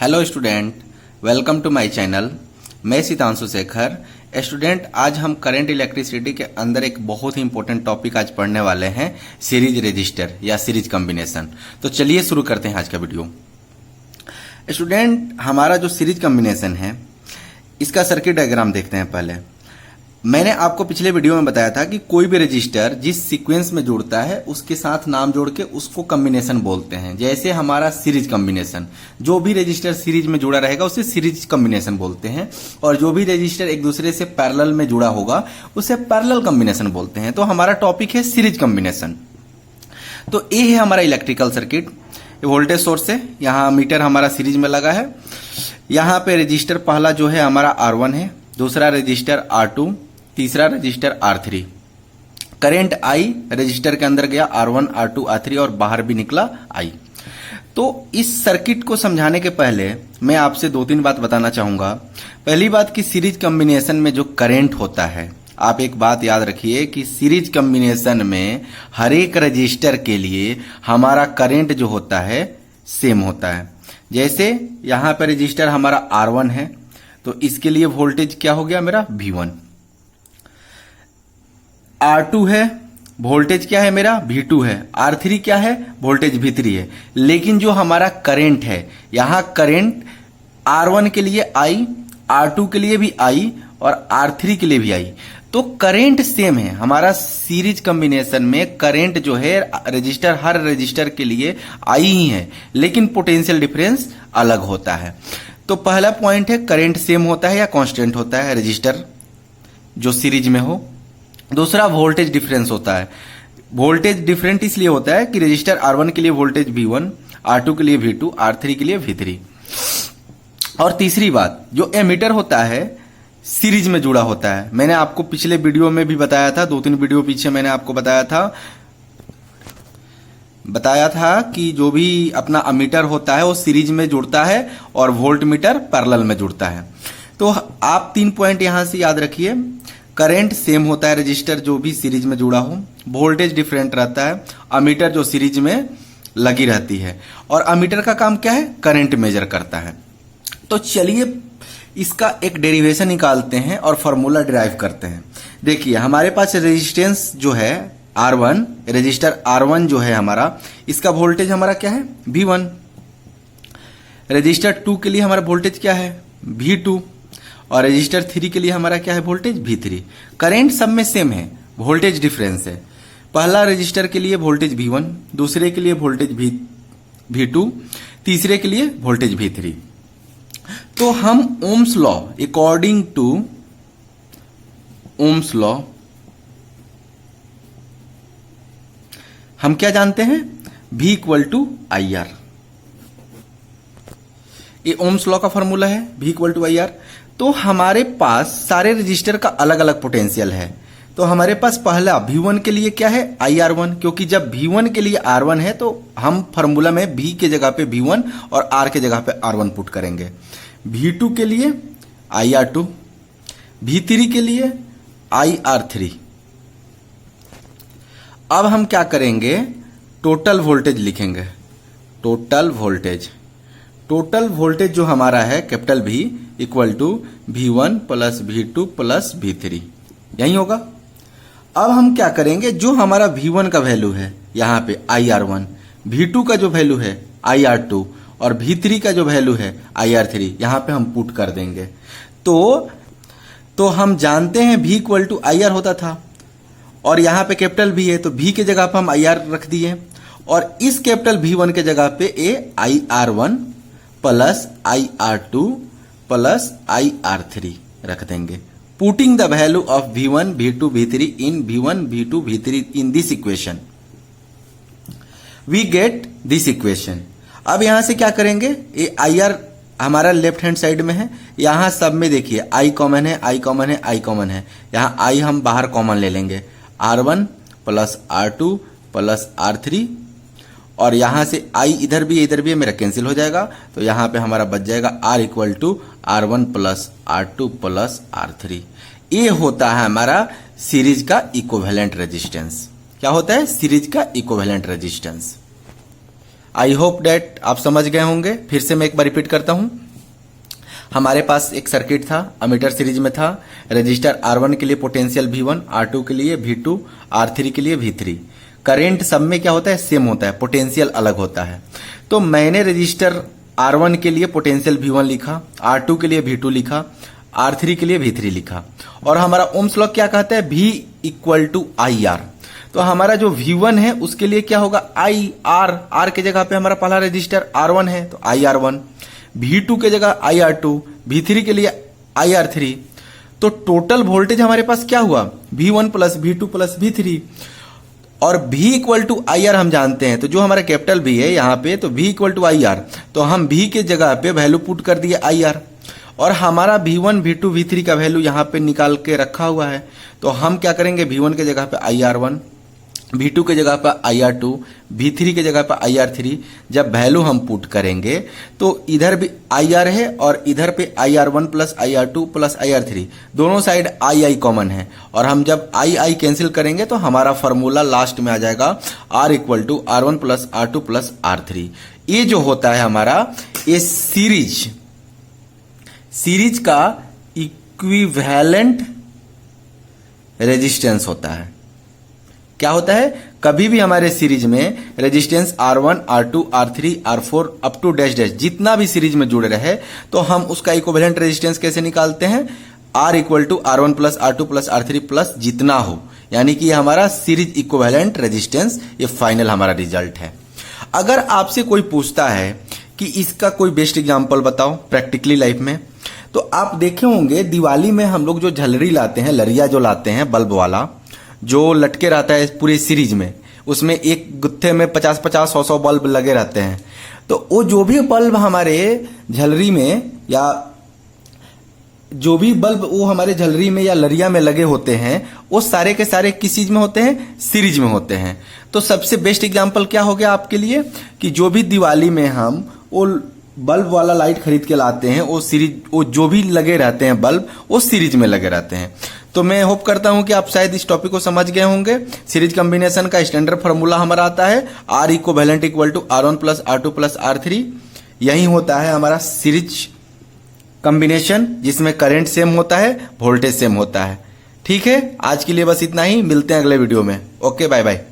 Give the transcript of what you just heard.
Hello student, welcome to my channel. मैं Sitanshu Shekhar. Student, आज हम करंट इलेक्ट्रिसिटी के अंदर एक बहुत ही इंपॉर्टेंट टॉपिक आज पढ़ने वाले हैं, सीरीज रजिस्टर या सीरीज कॉम्बिनेशन। तो चलिए शुरू करते हैं आज का वीडियो। स्टूडेंट, हमारा जो सीरीज कॉम्बिनेशन है इसका सर्किट डायग्राम देखते हैं। पहले मैंने आपको पिछले वीडियो में बताया था कि कोई भी रजिस्टर जिस सीक्वेंस में जुड़ता है उसके साथ नाम जोड़ के उसको कॉम्बिनेशन बोलते हैं। जैसे हमारा सीरीज कॉम्बिनेशन, जो भी रजिस्टर सीरीज में जुड़ा रहेगा उसे सीरीज कॉम्बिनेशन बोलते हैं, और जो भी रजिस्टर एक दूसरे से पैरेलल में जुड़ा होगा उसे पैरेलल कॉम्बिनेशन बोलते हैं। तो हमारा टॉपिक है सीरीज कॉम्बिनेशन। तो ये है हमारा इलेक्ट्रिकल सर्किट। वोल्टेज सोर्स है, यहाँ मीटर हमारा सीरीज में लगा है। यहाँ पे रजिस्टर पहला जो है हमारा R1 है, दूसरा रजिस्टर R2, तीसरा register R3। Current I register के अंदर गया R1, R2, R3 और बाहर भी निकला I। तो इस सर्किट को समझाने के पहले मैं आपसे दो तीन बात बताना चाहूंगा। पहली बात कि सीरीज कॉम्बिनेशन में जो करंट होता है, आप एक बात याद रखिए कि सीरीज कॉम्बिनेशन में हर एक रजिस्टर के लिए हमारा करंट जो होता है सेम होता है। जैसे यहां पर रजिस्टर हमारा R1 है तो इसके लिए वोल्टेज क्या हो गया मेरा V1। R2 है, वोल्टेज क्या है मेरा V2 है। R3 क्या है, वोल्टेज V3 है। लेकिन जो हमारा करंट है, यहां करंट R1 के लिए I, R2 के लिए भी I और R3 के लिए भी I। तो करंट सेम है। हमारा सीरीज कॉम्बिनेशन में करंट जो है रजिस्टर, हर रजिस्टर के लिए I ही है, लेकिन पोटेंशियल डिफरेंस अलग होता है। तो पहला पॉइंट है करंट सेम होता है या कांस्टेंट होता है रजिस्टर जो सीरीज में हो। दूसरा वोल्टेज डिफरेंस होता है। वोल्टेज डिफरेंट इसलिए होता है कि रजिस्टर R1 के लिए वोल्टेज V1, R2 के लिए V2, R3 के लिए V3। और तीसरी बात, जो एमीटर होता है सीरीज में जुड़ा होता है। मैंने आपको पिछले वीडियो में भी बताया था, दो तीन वीडियो पीछे मैंने आपको बताया था कि जो भी अपना अमीटर होता है वो सीरीज में जुड़ता है और वोल्ट मीटर पैरेलल में जुड़ता है। तो आप 3 पॉइंट यहां से याद रखिए। करंट सेम होता है रजिस्टर जो भी सीरीज में जुड़ा हो, वोल्टेज डिफरेंट रहता है, अमीटर जो सीरीज में लगी रहती है, और अमीटर का काम क्या है, करंट मेजर करता है। तो चलिए इसका एक डेरिवेशन निकालते हैं और फॉर्मूला डिराइव करते हैं। देखिए हमारे पास रेजिस्टेंस जो है R1, रजिस्टर R1 जो है हमारा, इसका वोल्टेज हमारा क्या है V1। रजिस्टर 2 के लिए हमारा वोल्टेज क्या है V2, और रजिस्टर 3 के लिए हमारा क्या है वोल्टेज V3। करंट सब में सेम है, वोल्टेज डिफरेंस है। पहला रजिस्टर के लिए वोल्टेज V1, दूसरे के लिए वोल्टेज V2, तीसरे के लिए वोल्टेज V3। तो हम Ohm's law, according to Ohm's law हम क्या जानते हैं, V इक्वल टू IR। ये ओम्स लॉ का फॉर्मूला है, V इक्वल टू IR। तो हमारे पास सारे रजिस्टर का अलग अलग पोटेंशियल है। तो हमारे पास पहला V1 के लिए क्या है IR1, क्योंकि जब V1 के लिए R1 है तो हम फॉर्मूला में V के जगह पे V1 और R के जगह पे R1 पुट करेंगे। V2 के लिए IR2, V3 के लिए IR3। अब हम क्या करेंगे, टोटल वोल्टेज लिखेंगे। टोटल वोल्टेज जो हमारा है capital V equal to V1 plus V2 plus V3, यही होगा। अब हम क्या करेंगे, जो हमारा V1 का वैल्यू है यहां पे IR1, V2 का जो वैल्यू है IR2 और V3 का जो वैल्यू है IR3, यहां पे हम पुट कर देंगे। तो हम जानते हैं V इक्वल टू IR होता था, और यहां पे कैपिटल V है तो V के जगह पे हम IR रख दिए, और इस कैपिटल V1 के जगह पे IR1 plus IR2 plus IR3 रख देंगे। Putting the value of V1, V2, V3 in V1, V2, V3 in this equation, we get this equation. अब यहां से क्या करेंगे, ये IR हमारा लेफ्ट हैंड साइड में है, यहां सब में देखिए I कॉमन है, I कॉमन है, I कॉमन है। यहां I हम बाहर कॉमन ले लेंगे, R1 plus R2 plus R3, और यहां से I इधर भी मेरा कैंसिल हो जाएगा। तो यहां पे हमारा बच जाएगा R equal to R1 plus R2 plus R3। ये होता है हमारा सीरीज का इक्विवेलेंट रेजिस्टेंस। क्या होता है, सीरीज का equivalent resistance. I hope that आप समझ गए होंगे। फिर से मैं एक बार रिपीट करता हूं। हमारे पास एक सर्किट था, अमीटर सीरीज में था। रजिस्टर R1 के लिए पोटेंशियल V1, R2 के लिए V2, R3 के लिए V3। करंट सब में क्या होता है, सेम होता है, पोटेंशियल अलग होता है। तो मैंने रजिस्टर R1 के लिए पोटेंशियल V1 लिखा, R2 के लिए V2 लिखा, R3 के लिए V3 लिखा। और हमारा ओम्स लॉ क्या कहता है, V इक्वल टू IR। तो हमारा जो V1 है उसके लिए क्या होगा, R के जगह पे हमारा पहला रजिस्टर R1 है तो IR1, V2 के जगह IR2, V3 के लिए IR3। तो टोटल वोल्टेज हमारे पास क्या हुआ, V1 plus V2 plus V3। और V इक्वल टू IR हम जानते हैं, तो जो हमारा कैपिटल V है यहाँ पे, तो V इक्वल टू IR, तो हम V के जगह पे वैल्यू पुट कर दिए IR। और हमारा V1 V2 V3 का वैल्यू यहाँ पे निकाल के रखा हुआ है। तो हम क्या करेंगे, V1 के जगह पे IR1, V2 के जगह पर IR2, V3 के जगह पर IR3। जब वैल्यू हम पुट करेंगे तो इधर भी IR है और इधर पे IR1 plus IR2 plus IR3, दोनों साइड II कॉमन है। और हम जब II कैंसिल करेंगे तो हमारा फॉर्मूला लास्ट में आ जाएगा R equal to R1 plus R2 plus R3। ये जो होता है हमारा, ये सीरीज का इक्विवेलेंट रेजिस्टेंस होता है। क्या होता है, कभी भी हमारे सीरीज में resistance R1, R2, R3, R4 up to dash dash जितना भी सीरीज में जुड़े रहे, तो हम उसका इक्विवेलेंट रेजिस्टेंस कैसे निकालते हैं, R equal to R1 plus R2 plus R3 plus जितना हो, यानी कि हमारा सीरीज इक्विवेलेंट रेजिस्टेंस, ये फाइनल हमारा रिजल्ट है। अगर आपसे कोई पूछता है कि इसका कोई बेस्ट एग्जाम्पल बताओ प्रैक्टिकली लाइफ में, तो आप देखे होंगे दिवाली में हम लोग जो झलरी लाते हैं, लरिया जो लाते हैं बल्ब वाला, जो लटके रहता है पूरे सीरीज में, उसमें एक गुत्थे में 50-50, 100-100 बल्ब लगे रहते हैं। तो वो जो भी बल्ब हमारे झलरी में, या जो भी बल्ब वो हमारे झलरी में या लरिया में लगे होते हैं, वो सारे के सारे किस चीज में होते हैं, सीरीज में होते हैं। तो सबसे बेस्ट एग्जांपल क्या हो गया आपके लिए, कि जो भी दिवाली में हम वो बल्ब वाला लाइट खरीद के लाते हैं, वो जो भी लगे रहते हैं बल्ब, वो सीरीज में लगे रहते हैं। तो मैं होप करता हूं कि आप शायद इस टॉपिक को समझ गए होंगे। सीरीज कॉम्बिनेशन का स्टैंडर्ड फॉर्मूला हमारा आता है R equivalent equal to R1 plus R2 plus R3। यही होता है हमारा सीरीज कॉम्बिनेशन, जिसमें करंट सेम होता है, वोल्टेज सेम होता है। ठीक है, आज के लिए बस इतना ही, मिलते हैं अगले वीडियो में। Okay, bye bye.